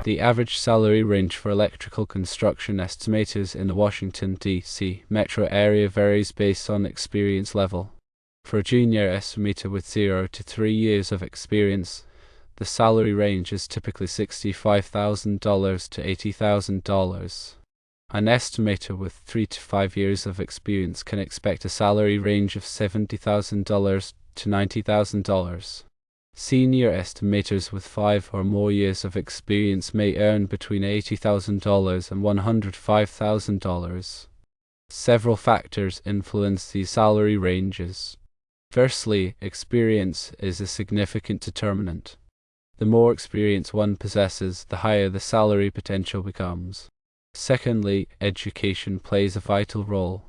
The average salary range for electrical construction estimators in the Washington, D.C. metro area varies based on experience level. For a junior estimator with 0 to 3 years of experience, the salary range is typically $65,000 to $80,000. An estimator with 3 to 5 years of experience can expect a salary range of $70,000 to $90,000. Senior estimators with 5 or more years of experience may earn between $80,000 and $105,000. Several factors influence these salary ranges. Firstly, experience is a significant determinant. The more experience one possesses, the higher the salary potential becomes. Secondly, education plays a vital role.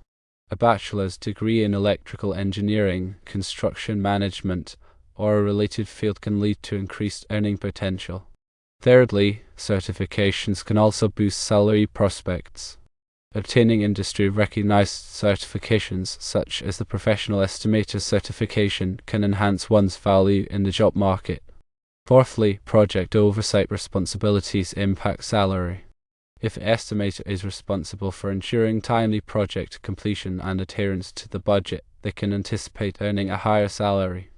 A bachelor's degree in electrical engineering, construction management, or a related field can lead to increased earning potential. Thirdly, certifications can also boost salary prospects. Obtaining industry-recognized certifications, such as the Professional Estimator certification, can enhance one's value in the job market. Fourthly, project oversight responsibilities impact salary. If an estimator is responsible for ensuring timely project completion and adherence to the budget, they can anticipate earning a higher salary.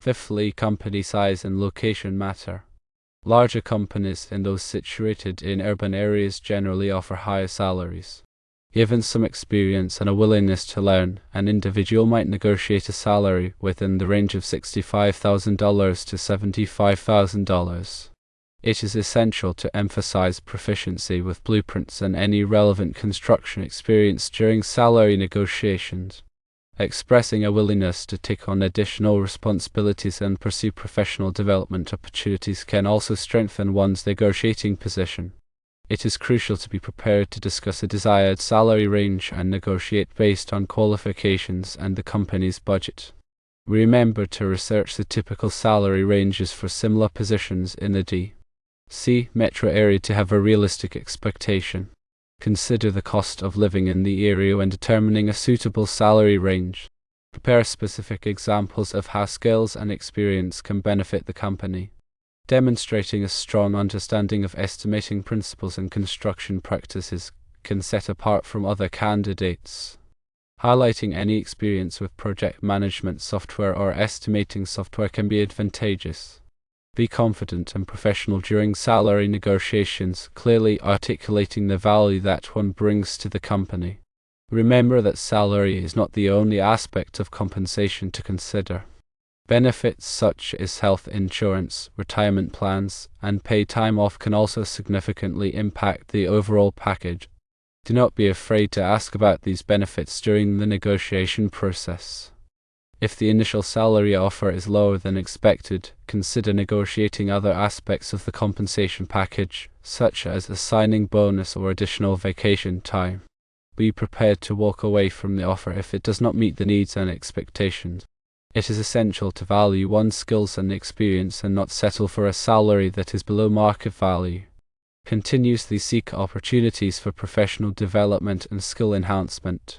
Fifthly, company size and location matter. Larger companies and those situated in urban areas generally offer higher salaries. Given some experience and a willingness to learn, an individual might negotiate a salary within the range of $65,000 to $75,000. It is essential to emphasize proficiency with blueprints and any relevant construction experience during salary negotiations. Expressing a willingness to take on additional responsibilities and pursue professional development opportunities can also strengthen one's negotiating position. It is crucial to be prepared to discuss a desired salary range and negotiate based on qualifications and the company's budget. Remember to research the typical salary ranges for similar positions in the D.C. metro area to have a realistic expectation. Consider the cost of living in the area when determining a suitable salary range. Prepare specific examples of how skills and experience can benefit the company. Demonstrating a strong understanding of estimating principles and construction practices can set apart from other candidates. Highlighting any experience with project management software or estimating software can be advantageous. Be confident and professional during salary negotiations, clearly articulating the value that one brings to the company. Remember that salary is not the only aspect of compensation to consider. Benefits such as health insurance, retirement plans, and paid time off can also significantly impact the overall package. Do not be afraid to ask about these benefits during the negotiation process. If the initial salary offer is lower than expected, consider negotiating other aspects of the compensation package, such as a signing bonus or additional vacation time. Be prepared to walk away from the offer if it does not meet the needs and expectations. It is essential to value one's skills and experience and not settle for a salary that is below market value. Continuously seek opportunities for professional development and skill enhancement.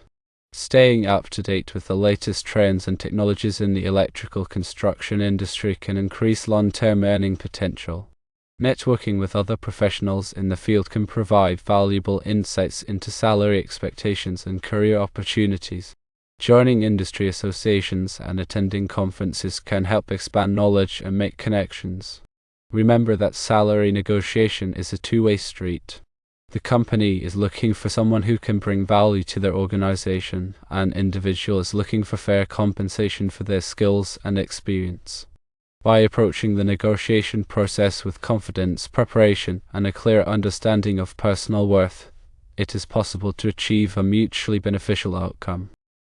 Staying up to date with the latest trends and technologies in the electrical construction industry can increase long-term earning potential. Networking with other professionals in the field can provide valuable insights into salary expectations and career opportunities. Joining industry associations and attending conferences can help expand knowledge and make connections. Remember that salary negotiation is a two-way street. The company is looking for someone who can bring value to their organization, and individual is looking for fair compensation for their skills and experience. By approaching the negotiation process with confidence, preparation, and a clear understanding of personal worth, it is possible to achieve a mutually beneficial outcome.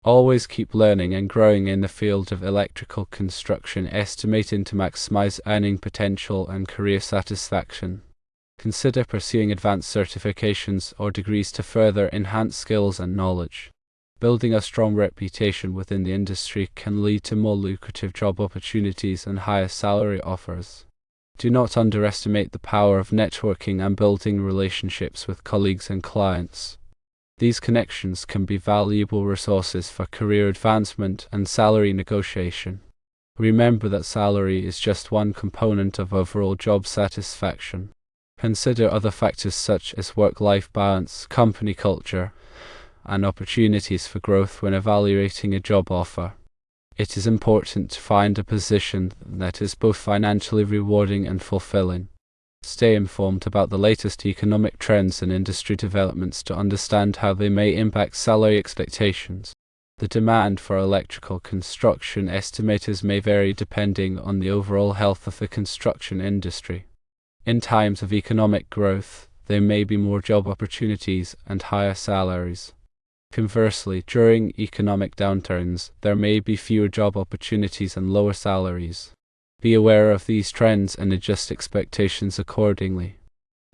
Always keep learning and growing in the field of electrical construction, estimating to maximize earning potential and career satisfaction. Consider pursuing advanced certifications or degrees to further enhance skills and knowledge. Building a strong reputation within the industry can lead to more lucrative job opportunities and higher salary offers. Do not underestimate the power of networking and building relationships with colleagues and clients. These connections can be valuable resources for career advancement and salary negotiation. Remember that salary is just one component of overall job satisfaction. Consider other factors such as work-life balance, company culture, and opportunities for growth when evaluating a job offer. It is important to find a position that is both financially rewarding and fulfilling. Stay informed about the latest economic trends and industry developments to understand how they may impact salary expectations. The demand for electrical construction estimators may vary depending on the overall health of the construction industry. In times of economic growth, there may be more job opportunities and higher salaries. Conversely, during economic downturns, there may be fewer job opportunities and lower salaries. Be aware of these trends and adjust expectations accordingly.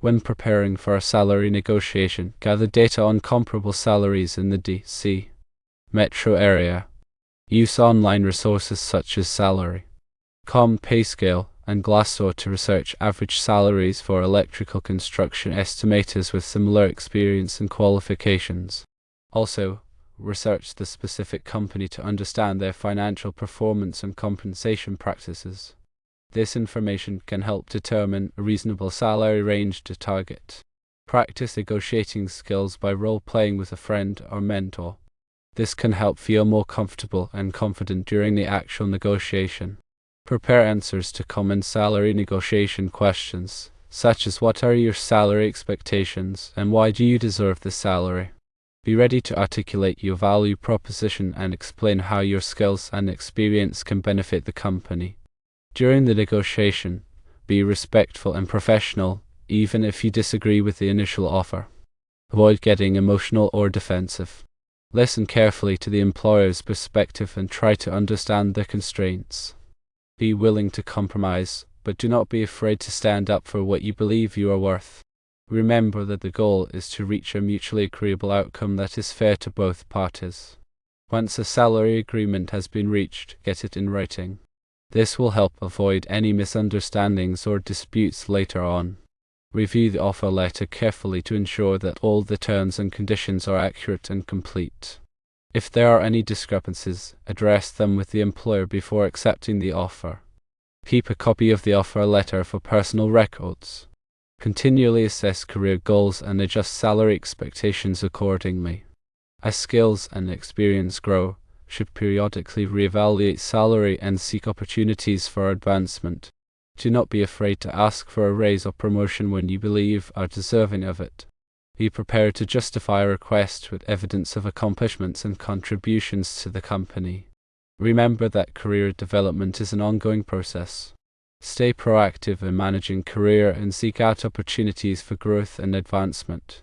When preparing for a salary negotiation, gather data on comparable salaries in the DC metro area. Use online resources such as Salary.com, PayScale, and Glassdoor to research average salaries for electrical construction estimators with similar experience and qualifications. Also, research the specific company to understand their financial performance and compensation practices. This information can help determine a reasonable salary range to target. Practice negotiating skills by role-playing with a friend or mentor. This can help feel more comfortable and confident during the actual negotiation. Prepare answers to common salary negotiation questions, such as what are your salary expectations and why do you deserve this salary? Be ready to articulate your value proposition and explain how your skills and experience can benefit the company. During the negotiation, be respectful and professional, even if you disagree with the initial offer. Avoid getting emotional or defensive. Listen carefully to the employer's perspective and try to understand their constraints. Be willing to compromise, but do not be afraid to stand up for what you believe you are worth. Remember that the goal is to reach a mutually agreeable outcome that is fair to both parties. Once a salary agreement has been reached, get it in writing. This will help avoid any misunderstandings or disputes later on. Review the offer letter carefully to ensure that all the terms and conditions are accurate and complete. If there are any discrepancies, address them with the employer before accepting the offer. Keep a copy of the offer letter for personal records. Continually assess career goals and adjust salary expectations accordingly. As skills and experience grow, should periodically reevaluate salary and seek opportunities for advancement. Do not be afraid to ask for a raise or promotion when you believe are deserving of it. Be prepared to justify a request with evidence of accomplishments and contributions to the company. Remember that career development is an ongoing process. Stay proactive in managing career and seek out opportunities for growth and advancement.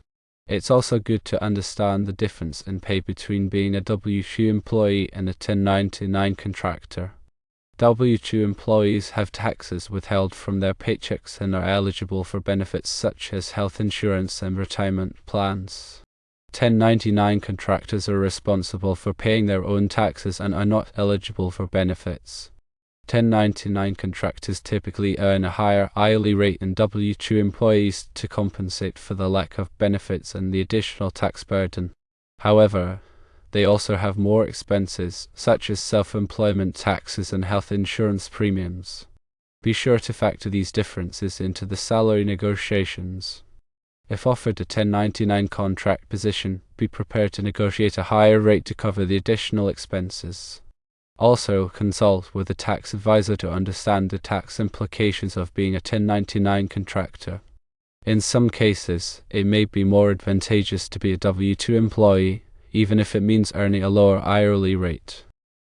It's also good to understand the difference in pay between being a W-2 employee and a 1099 contractor. W-2 employees have taxes withheld from their paychecks and are eligible for benefits such as health insurance and retirement plans. 1099 contractors are responsible for paying their own taxes and are not eligible for benefits. 1099 contractors typically earn a higher hourly rate than W-2 employees to compensate for the lack of benefits and the additional tax burden. However, they also have more expenses, such as self-employment taxes and health insurance premiums. Be sure to factor these differences into the salary negotiations. If offered a 1099 contract position, be prepared to negotiate a higher rate to cover the additional expenses. Also, consult with a tax advisor to understand the tax implications of being a 1099 contractor. In some cases, it may be more advantageous to be a W-2 employee, even if it means earning a lower hourly rate.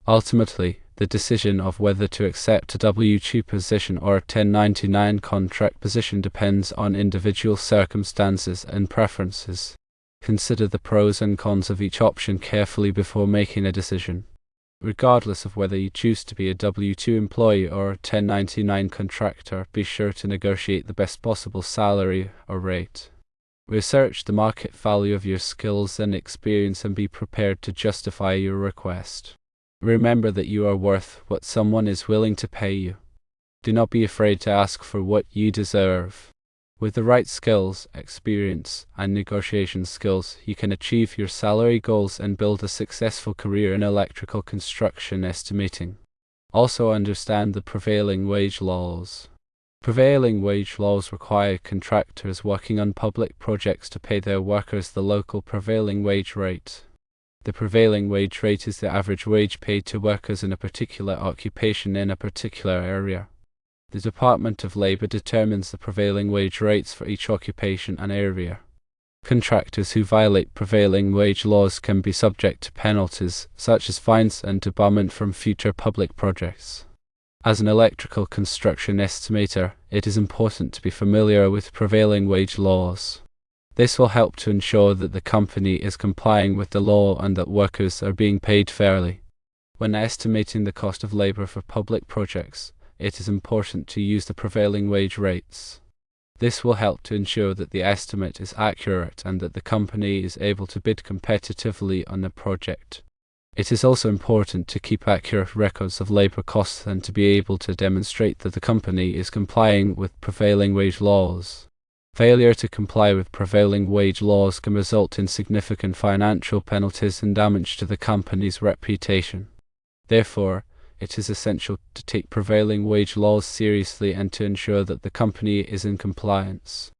Ultimately, the decision of whether to accept a W-2 position or a 1099 contract position depends on individual circumstances and preferences. Consider the pros and cons of each option carefully before making a decision. Regardless of whether you choose to be a W-2 employee or a 1099 contractor, be sure to negotiate the best possible salary or rate. Research the market value of your skills and experience and be prepared to justify your request. Remember that you are worth what someone is willing to pay you. Do not be afraid to ask for what you deserve. With the right skills, experience, and negotiation skills, you can achieve your salary goals and build a successful career in electrical construction estimating. Also understand the prevailing wage laws. Prevailing wage laws require contractors working on public projects to pay their workers the local prevailing wage rate. The prevailing wage rate is the average wage paid to workers in a particular occupation in a particular area. The Department of Labor determines the prevailing wage rates for each occupation and area. Contractors who violate prevailing wage laws can be subject to penalties, such as fines and debarment from future public projects. As an electrical construction estimator, it is important to be familiar with prevailing wage laws. This will help to ensure that the company is complying with the law and that workers are being paid fairly. When estimating the cost of labor for public projects, it is important to use the prevailing wage rates. This will help to ensure that the estimate is accurate and that the company is able to bid competitively on the project. It is also important to keep accurate records of labor costs and to be able to demonstrate that the company is complying with prevailing wage laws. Failure to comply with prevailing wage laws can result in significant financial penalties and damage to the company's reputation. Therefore, it is essential to take prevailing wage laws seriously and to ensure that the company is in compliance.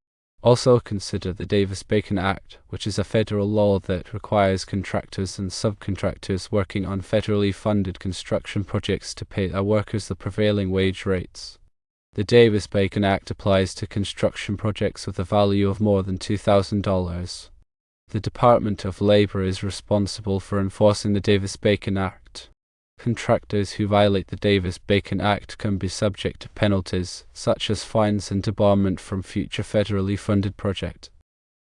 Also consider the Davis-Bacon Act, which is a federal law that requires contractors and subcontractors working on federally funded construction projects to pay their workers the prevailing wage rates. The Davis-Bacon Act applies to construction projects with a value of more than $2,000. The Department of Labor is responsible for enforcing the Davis-Bacon Act. Contractors who violate the Davis-Bacon Act can be subject to penalties, such as fines and debarment from future federally funded projects.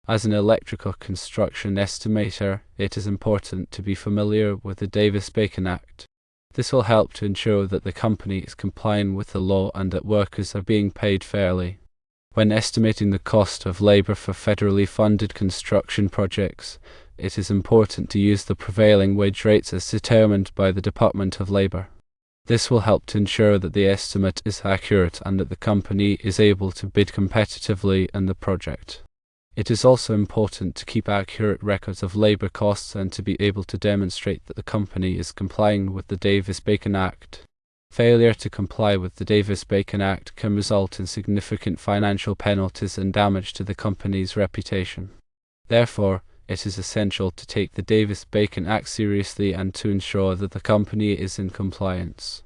As an electrical construction estimator, it is important to be familiar with the Davis-Bacon Act. This will help to ensure that the company is complying with the law and that workers are being paid fairly. When estimating the cost of labor for federally funded construction projects, it is important to use the prevailing wage rates as determined by the Department of Labor. This will help to ensure that the estimate is accurate and that the company is able to bid competitively in the project. It is also important to keep accurate records of labor costs and to be able to demonstrate that the company is complying with the Davis-Bacon Act. Failure to comply with the Davis-Bacon Act can result in significant financial penalties and damage to the company's reputation. Therefore, it is essential to take the Davis-Bacon Act seriously and to ensure that the company is in compliance.